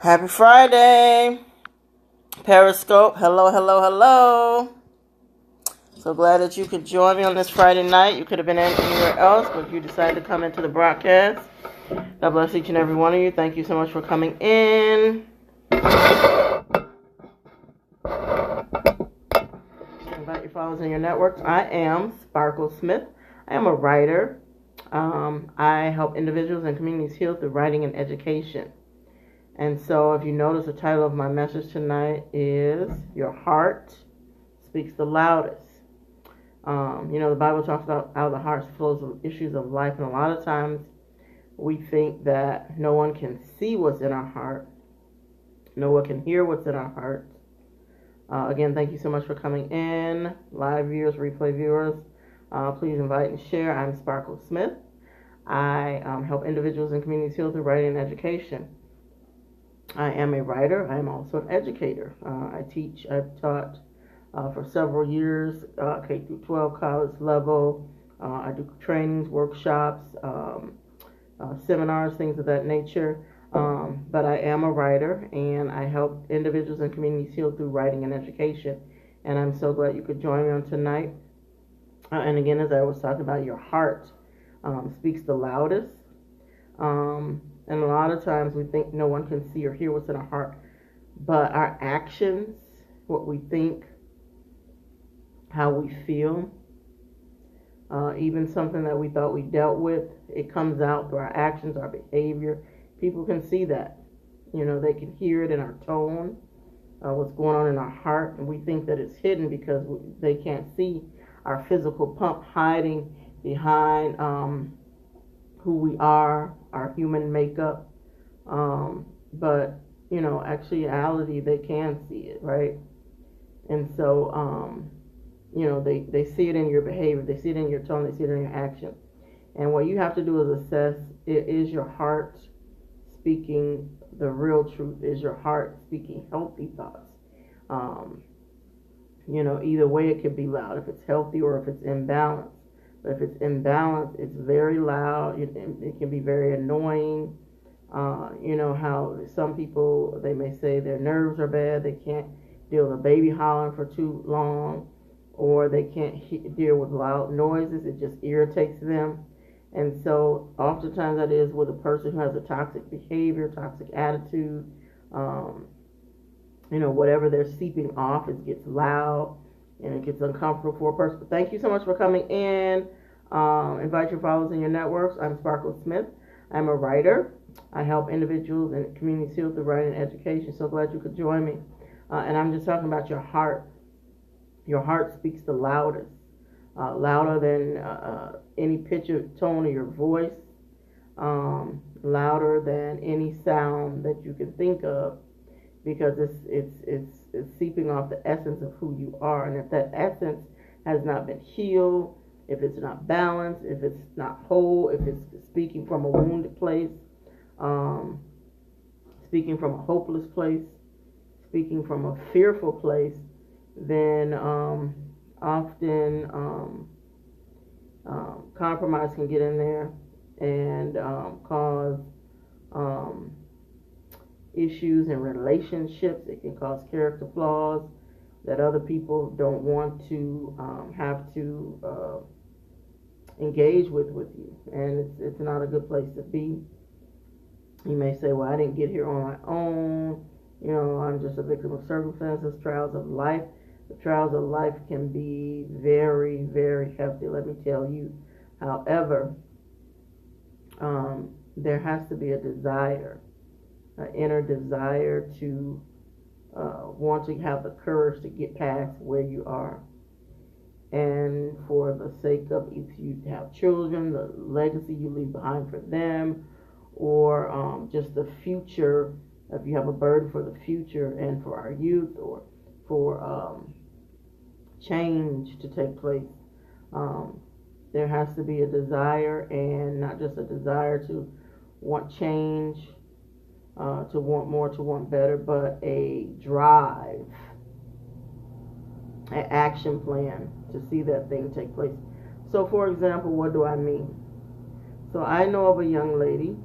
Happy Friday, Periscope. Hello, hello, hello. So glad that you could join me on this Friday night. You could have been anywhere else, but you decided to come into the broadcast. God bless each and every one of you. Thank you so much for coming in. Invite your followers in your networks. I am Sparkle Smith. I am a writer. I help individuals and communities heal through writing and education. And so if you notice, the title of my message tonight is Your Heart Speaks the Loudest. The Bible talks about how the heart flows the issues of life, and a lot of times we think that no one can see what's in our heart. No one can hear what's in our heart. Again, thank you so much for coming in. Live viewers, replay viewers, please invite and share. I'm Sparkle Smith. I help individuals and communities heal through writing and education. I am a writer. I am also an educator. I've taught for several years, K through 12 college level. I do trainings, workshops, seminars, things of that nature. But I am a writer, and I help individuals and communities heal through writing and education. And I'm so glad you could join me on tonight. And again, as I was talking about, your heart speaks the loudest. And a lot of times we think no one can see or hear what's in our heart. But our actions, what we think, how we feel, even something that we thought we dealt with, it comes out through our actions, our behavior. People can see that. They can hear it in our tone, what's going on in our heart. And we think that it's hidden because they can't see our physical pump hiding behind who we are, our human makeup. But, actuality, they can see it, right? And so, they see it in your behavior, they see it in your tone, they see it in your action. And what you have to do is assess, is your heart speaking the real truth? Is your heart speaking healthy thoughts? Either way it could be loud, if it's healthy or if it's imbalanced. But if it's imbalanced, it's very loud. It can be very annoying. How some people, they may say their nerves are bad. They can't deal with a baby hollering for too long, or they can't deal with loud noises. It just irritates them. And so oftentimes that is with a person who has a toxic behavior, toxic attitude. Whatever they're seeping off, it gets loud and it gets uncomfortable for a person. But thank you so much for coming in. Invite your followers in your networks. I'm Sparkle Smith. I'm a writer. I help individuals and communities heal through writing and education. So glad you could join me. And I'm just talking about your heart. Your heart speaks the loudest, louder than any pitch or tone of your voice, louder than any sound that you can think of, because it's seeping off the essence of who you are. And if that essence has not been healed, if it's not balanced, if it's not whole, if it's speaking from a wounded place, speaking from a hopeless place, speaking from a fearful place, then often compromise can get in there and cause issues in relationships. It can cause character flaws that other people don't want to have to engage with you, and it's not a good place to be. You may say, well, I didn't get here on my own. I'm just a victim of circumstances, trials of life. The trials of life can be very, very hefty, let me tell you. However, there has to be a desire, an inner desire to want to have the courage to get past where you are. And for the sake of, if you have children, the legacy you leave behind for them, or just the future, if you have a burden for the future and for our youth, or for change to take place, there has to be a desire, and not just a desire to want change, to want more, to want better, but a drive, an action plan to see that thing take place. So, for example, what do I mean? So I know of a young lady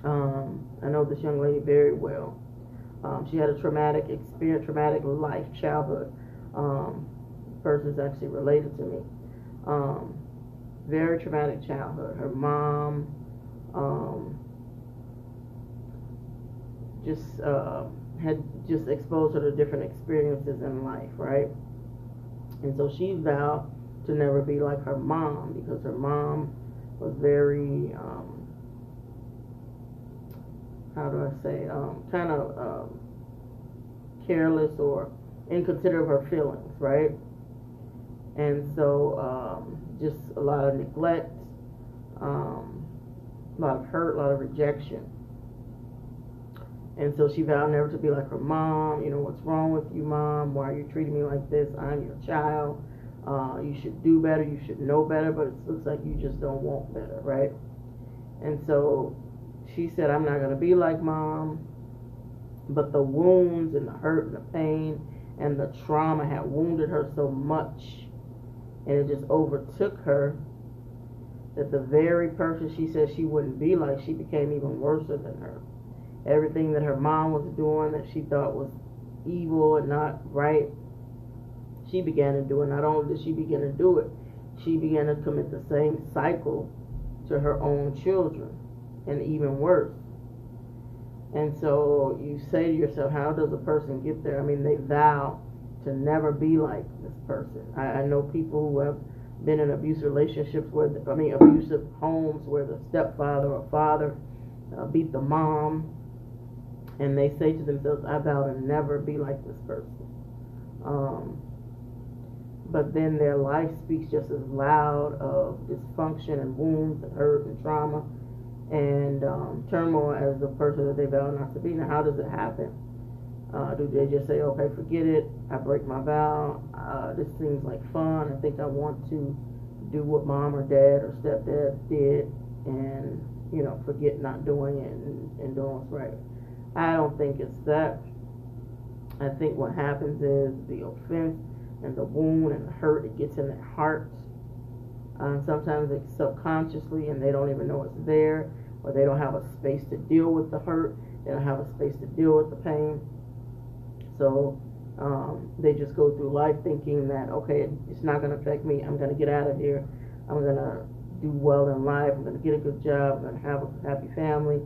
I know know this young lady very well. She had a traumatic experience, traumatic life, childhood. Person's actually related to me. Very traumatic childhood. Her mom just had just exposed her to different experiences in life, right? And so she vowed to never be like her mom, because her mom was very, how do I say, kind of careless or inconsiderate of her feelings, right? And so just a lot of neglect, a lot of hurt, a lot of rejection. And so she vowed never to be like her mom. You know, what's wrong with you, Mom? Why are you treating me like this? I'm your child. You should do better. You should know better. But it looks like you just don't want better, right? And so she said, I'm not going to be like Mom. But the wounds and the hurt and the pain and the trauma had wounded her so much, and it just overtook her, that the very person she said she wouldn't be like, she became even worse than her. Everything that her mom was doing that she thought was evil and not right, she began to do it. Not only did she begin to do it, she began to commit the same cycle to her own children, and even worse. And so you say to yourself, how does a person get there? I mean, they vow to never be like this person. I know people who have been in abusive relationships abusive homes where the stepfather or father beat the mom, and they say to themselves, I vow to never be like this person. But then their life speaks just as loud of dysfunction and wounds and hurt and trauma and turmoil as the person that they vow not to be. Now, how does it happen? Do they just say, okay, forget it, I break my vow, this seems like fun, I think I want to do what mom or dad or stepdad did, and, you know, forget not doing it and doing what's right? I don't think it's that. I think what happens is the offense and the wound and the hurt, it gets in their hearts. Sometimes it's subconsciously, and they don't even know it's there, or they don't have a space to deal with the hurt, they don't have a space to deal with the pain. So they just go through life thinking that, okay, it's not going to affect me, I'm going to get out of here, I'm going to do well in life, I'm going to get a good job, I'm going to have a happy family,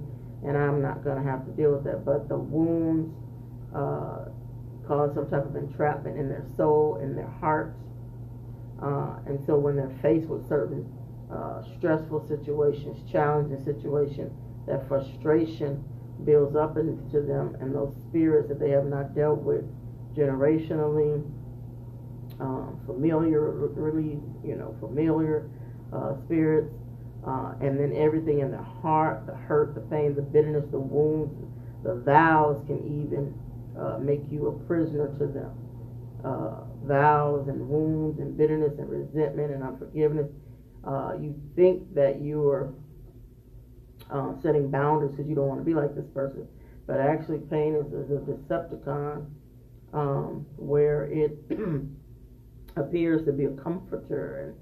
and I'm not going to have to deal with that. But the wounds cause some type of entrapment in their soul, in their hearts. And so when they're faced with certain stressful situations, challenging situations, that frustration builds up into them, and those spirits that they have not dealt with generationally, familiar spirits, and then everything in the heart, the hurt, the pain, the bitterness, the wounds, the vows can even make you a prisoner to them. Vows and wounds and bitterness and resentment and unforgiveness. You think that you're setting boundaries because you don't want to be like this person, but actually pain is a decepticon, where it appears to be a comforter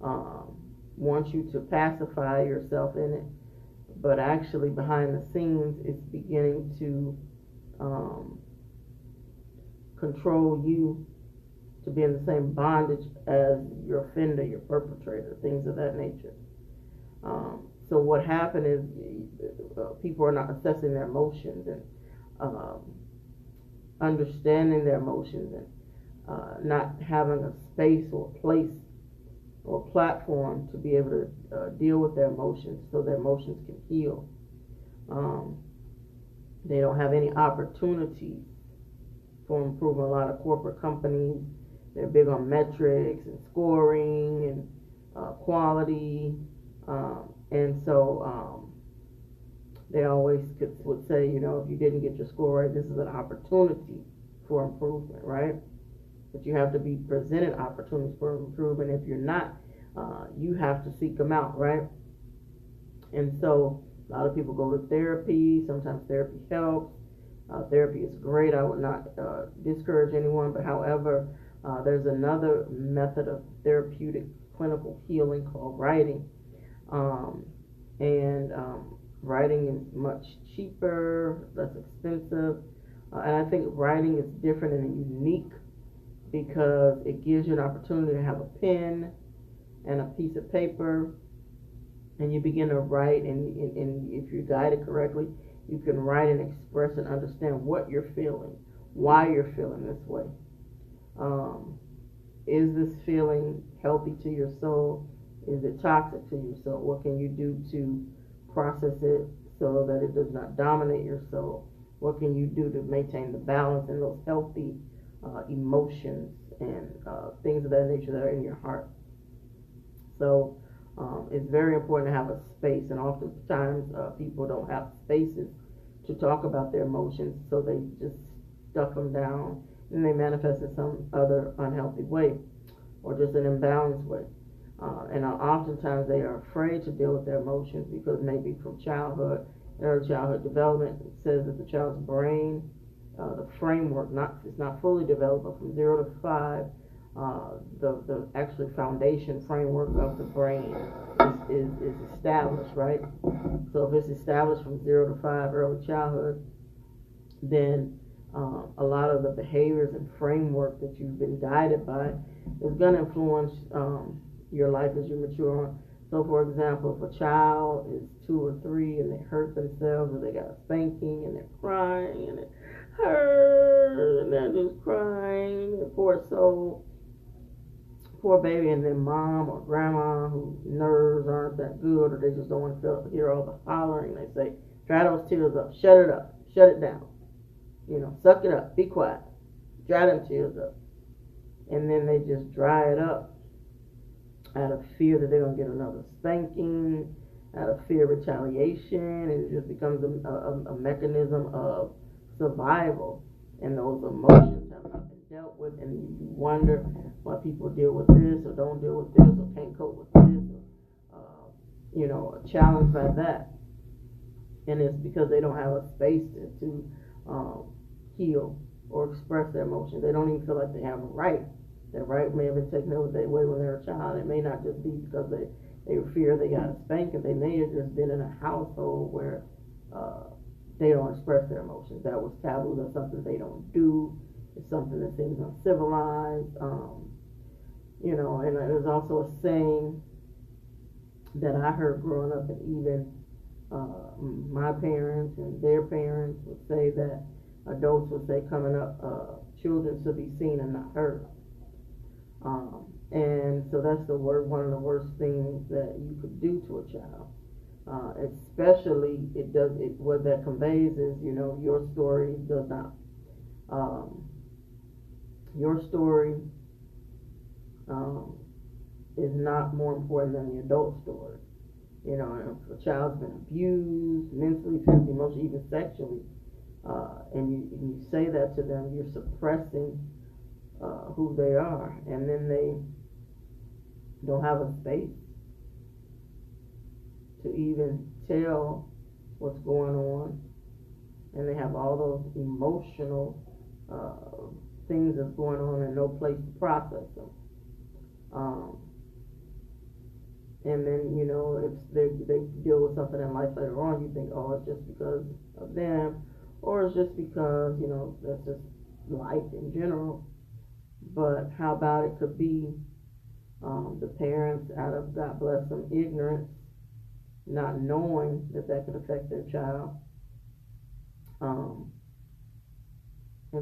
and wants you to pacify yourself in it, but actually behind the scenes it's beginning to control you to be in the same bondage as your offender, your perpetrator, things of that nature. So what happened is people are not assessing their emotions and understanding their emotions, and not having a space or place or platform to be able to deal with their emotions so their emotions can heal. They don't have any opportunity for improvement. A lot of corporate companies, they're big on metrics and scoring and quality, and so they always would say, you know, if you didn't get your score right, this is an opportunity for improvement, right? But you have to be presented opportunities for improvement. If you're not, you have to seek them out, right? And so a lot of people go to therapy. Sometimes therapy helps. Therapy is great. I would not discourage anyone, but however, there's another method of therapeutic clinical healing called writing. And Writing is much cheaper, less expensive, and I think writing is different and unique because it gives you an opportunity to have a pen and a piece of paper, and you begin to write, and if you guide it correctly, you can write and express and understand what you're feeling, why you're feeling this way. Um, is this feeling healthy to your soul? Is it toxic to your soul? What can you do to process it so that it does not dominate your soul? What can you do to maintain the balance and those healthy emotions and things of that nature that are in your heart? So it's very important to have a space, and oftentimes people don't have spaces to talk about their emotions, so they just stuff them down and they manifest in some other unhealthy way or just an imbalanced way. And oftentimes they are afraid to deal with their emotions because maybe from childhood, early childhood development, it says that the child's brain, the framework, is not fully developed, but from 0 to 5, the actually foundation framework of the brain is established, right? So if it's established from 0 to 5 early childhood, then a lot of the behaviors and framework that you've been guided by is going to influence your life as you mature on. So, for example, if a child is 2 or 3 and they hurt themselves, or they got a spanking and they're crying and it hurts and they're just crying, poor soul, poor baby, and then mom or grandma whose nerves aren't that good, or they just don't want to hear all the hollering, they say, dry those tears up, shut it up, shut it down. Suck it up, be quiet, dry them tears up. And then they just dry it up out of fear that they're going to get another spanking, out of fear of retaliation, and it just becomes a mechanism of survival. And those emotions have not been dealt with, and you wonder why people deal with this or don't deal with this or can't cope with this, or challenged by that. And it's because they don't have a space to heal or express their emotions. They don't even feel like they have a right. Their right may have been taken away when they were a child. It may not just be because they fear they got spanked. They may have just been in a household where they don't express their emotions. That was taboo. That's something they don't do. It's something that seems uncivilized. And there's also a saying that I heard growing up, and even my parents and their parents would say that adults would say coming up, children should be seen and not heard. And so that's one of the worst things that you could do to a child. Especially what that conveys is, your story does not, your story is not more important than the adult story. If a child's been abused mentally, physically, emotionally, even sexually, and you say that to them, you're suppressing who they are, and then they don't have a space to even tell what's going on, and they have all those emotional things that's going on and no place to process them. And then, if they deal with something in life later on, you think, oh, it's just because of them, or it's just because, that's just life in general. But how about it could be the parents, out of, God bless them, ignorance, not knowing that could affect their child, and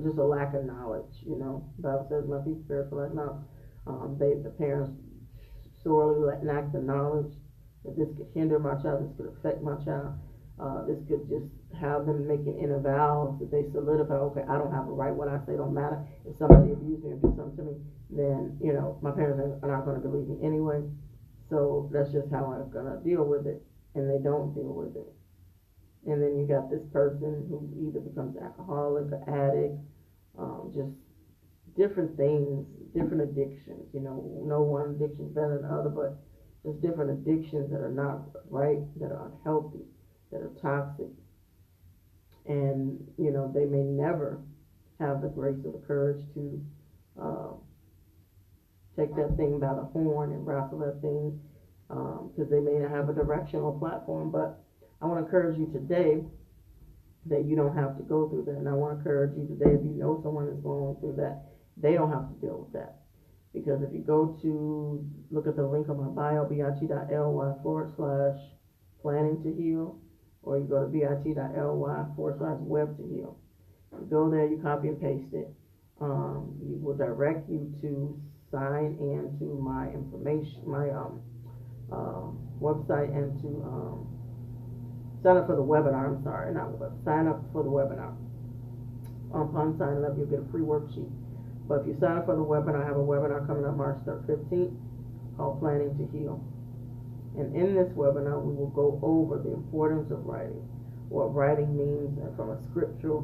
just a lack of knowledge. The Bible says, "My people perish for lack of knowledge." The parents sorely lack the knowledge that this could hinder my child, this could affect my child, this could just have them making inner vows that they solidify. Okay, I don't have a right. What I say don't matter. If somebody abuses me or do something to me, then my parents are not going to believe me anyway. So that's just how I'm going to deal with it, and they don't deal with it. And then you got this person who either becomes alcoholic or addict, just different things, different addictions. No one addiction is better than the other, but just different addictions that are not right, that are unhealthy, that are toxic. And, they may never have the grace or the courage to take that thing by the horn and wrestle that thing, because they may not have a directional platform. But I want to encourage you today that you don't have to go through that. And I want to encourage you today, if you know someone that's going through that, they don't have to deal with that. Because if you go to look at the link on my bio, bit.ly/planning to heal, or you go to bit.ly/web to heal. You go there, you copy and paste it. You will direct you to sign into my information, my website, and to sign up for the webinar. I'm sorry, not web. Sign up for the webinar. Upon signing up, you'll get a free worksheet. But if you sign up for the webinar, I have a webinar coming up March 15th called Planning to Heal. And in this webinar, we will go over the importance of writing, what writing means from a scriptural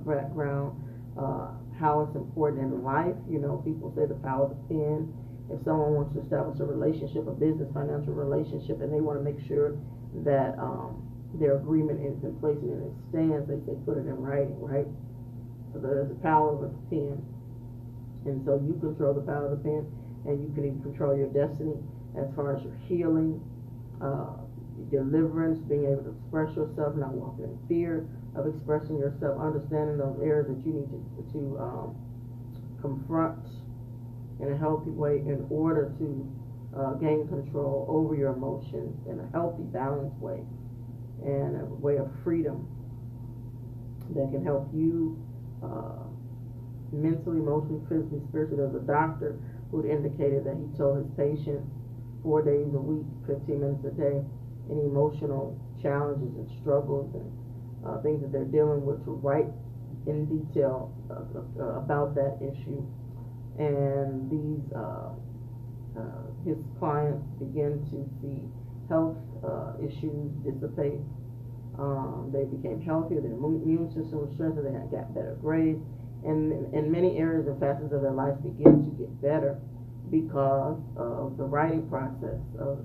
background, how it's important in life. You know, people say the power of the pen. If someone wants to establish a relationship, a business, financial relationship, and they want to make sure that their agreement is in place and it stands, they put it in writing, right? So there's the power of the pen. And so you control the power of the pen, and you can even control your destiny as far as your healing, deliverance, being able to express yourself, not walking in fear of expressing yourself, understanding those areas that you need to confront in a healthy way in order to gain control over your emotions in a healthy, balanced way, and a way of freedom that can help you mentally, emotionally, physically, spiritually. There's a doctor who indicated that he told his patients 4 days a week, 15 minutes a day, any emotional challenges and struggles and things that they're dealing with, to write in detail about that issue. And these his clients begin to see health issues dissipate. They became healthier, their immune system was strengthened, they got better grades, and in many areas and facets of their life begin to get better because of the writing process of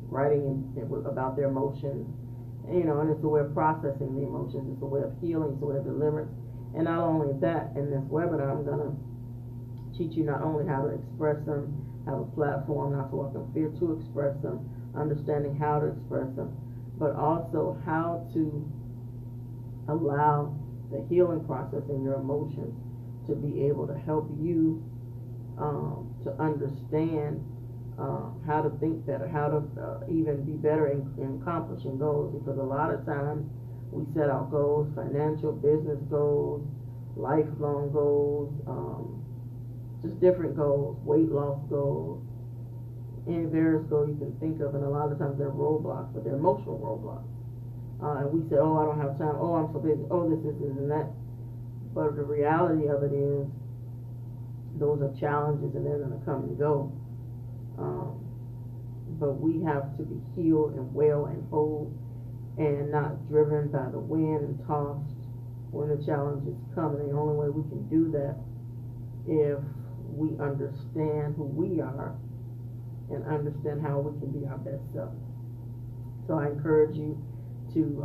writing about their emotions. And, and it's a way of processing the emotions, it's a way of healing, it's a way of deliverance. And not only that, in this webinar, I'm going to teach you not only how to express them, have a platform, not to walk in fear to express them, understanding how to express them, but also how to allow the healing process in your emotions to be able to help you to understand how to think better, how to even be better in accomplishing goals. Because a lot of times we set out goals, financial, business goals, lifelong goals, just different goals, weight loss goals, any various goal you can think of, and a lot of times they're roadblocks, but they're emotional roadblocks. And we say, oh, I don't have time, oh, I'm so busy, oh, this, and that. But the reality of it is, those are challenges, and they're going to come and go. But we have to be healed and well and whole, and not driven by the wind and tossed when the challenges come. And the only way we can do that, if we understand who we are and understand how we can be our best self. So I encourage you to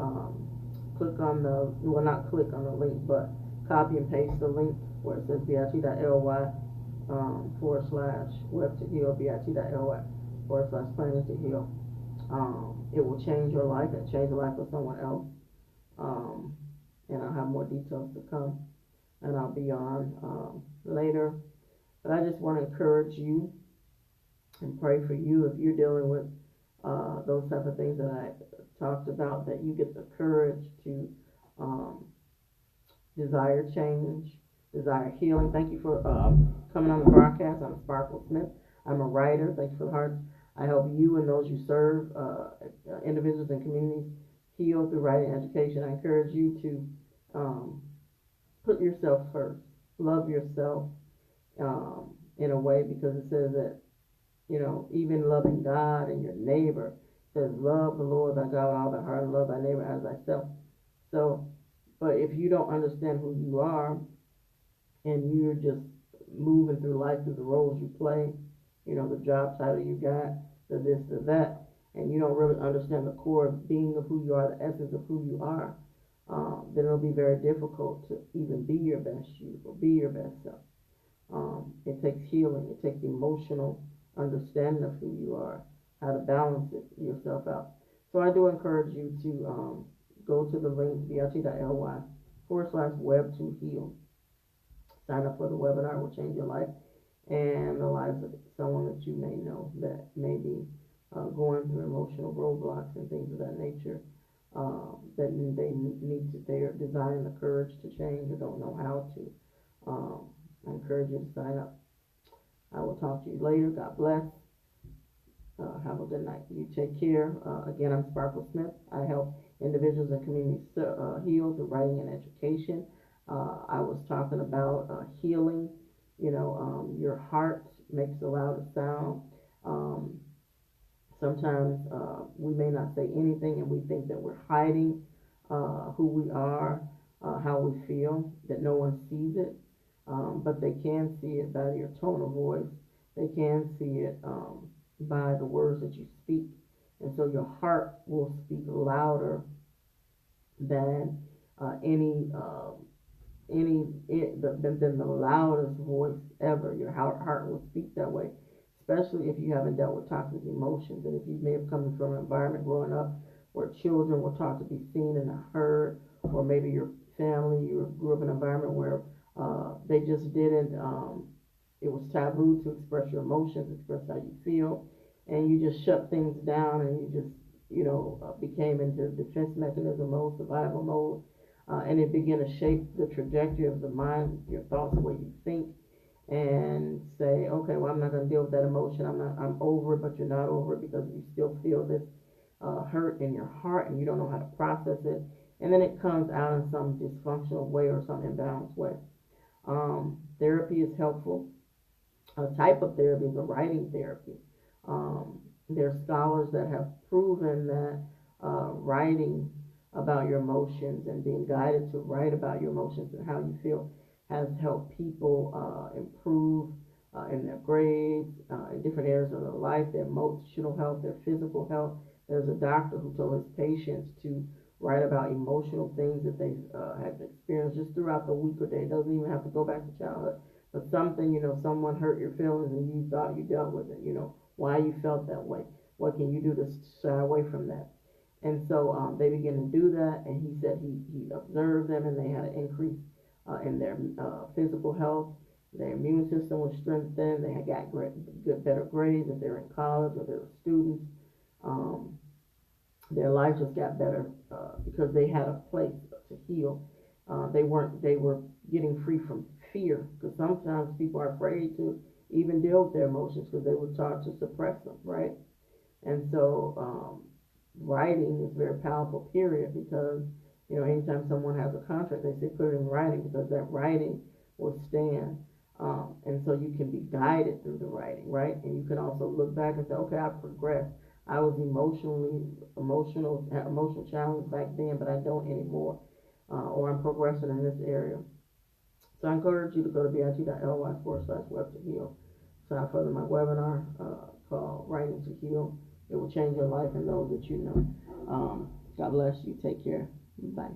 click on the, well, not click on the link, but copy and paste the link where it says bit.ly /web to heal, bit.ly /planning to heal. It will change your life and change the life of someone else. And I'll have more details to come, and I'll be on later. But I just want to encourage you and pray for you if you're dealing with those type of things that I talked about, that you get the courage to desire change, desire healing. Thank you for coming on the broadcast. I'm Sparkle Smith. I'm a writer. Thank you for the heart. I help you and those you serve, individuals and communities, heal through writing and education. I encourage you to put yourself first. Love yourself in a way, because it says that, even loving God and your neighbor, says love the Lord thy God with all thy heart and love thy neighbor as thyself. So, but if you don't understand who you are, and you're just moving through life through the roles you play, the job title you got, the this, the that, and you don't really understand the core being of who you are, the essence of who you are, then it'll be very difficult to even be your best you or be your best self. It takes healing. It takes emotional understanding of who you are, how to balance yourself out. So I do encourage you to go to the link bit.ly/web2heal. Sign up for the webinar. It will change your life and the lives of someone that you may know that may be going through emotional roadblocks and things of that nature. That they need to, they're desiring the courage to change or don't know how to. I encourage you to sign up. I will talk to you later. God bless. Have a good night. You take care. Again, I'm Sparkle Smith. I help individuals and communities heal through writing and education. I was talking about healing. Your heart makes the loudest sound. Um, Sometimes we may not say anything and we think that we're hiding who we are, how we feel, that no one sees it. But they can see it by your tone of voice. They can see it by the words that you speak. And so your heart will speak louder than than the loudest voice ever. Your heart will speak that way, especially if you haven't dealt with toxic emotions, and if you may have come from an environment growing up where children were taught to be seen and not heard, or maybe your family, you grew up in an environment where they just didn't. It was taboo to express your emotions, express how you feel, and you just shut things down, and you just became into defense mechanism mode, survival mode, and it began to shape the trajectory of the mind, your thoughts, the way you think, and say, okay, well, I'm not going to deal with that emotion. I'm over it, but you're not over it because you still feel this hurt in your heart, and you don't know how to process it, and then it comes out in some dysfunctional way or some imbalanced way. Therapy is helpful. A type of therapy is a writing therapy. There are scholars that have proven that writing about your emotions and being guided to write about your emotions and how you feel has helped people improve in their grades, in different areas of their life, their emotional health, their physical health. There's a doctor who told his patients to write about emotional things that they have experienced just throughout the week or day. It doesn't even have to go back to childhood. But something, someone hurt your feelings and you thought you dealt with it, why you felt that way. What can you do to shy away from that? And so they began to do that, and he said he observed them, and they had an increase in their physical health. Their immune system was strengthened. They had got better grades if they were in college or they were students. Their life just got better because they had a place to heal. They were getting free from fear, because sometimes people are afraid to even deal with their emotions because they were taught to suppress them, right? And so writing is a very powerful period because, anytime someone has a contract, they say put it in writing because that writing will stand. And so you can be guided through the writing, right? And you can also look back and say, okay, I progressed. I was emotional challenge back then, but I don't anymore. Or I'm progressing in this area. So I encourage you to go to bit.ly/web2heal. Sign up for my webinar called Writing to Heal. It will change your life and those that you know. God bless you. Take care. Bye.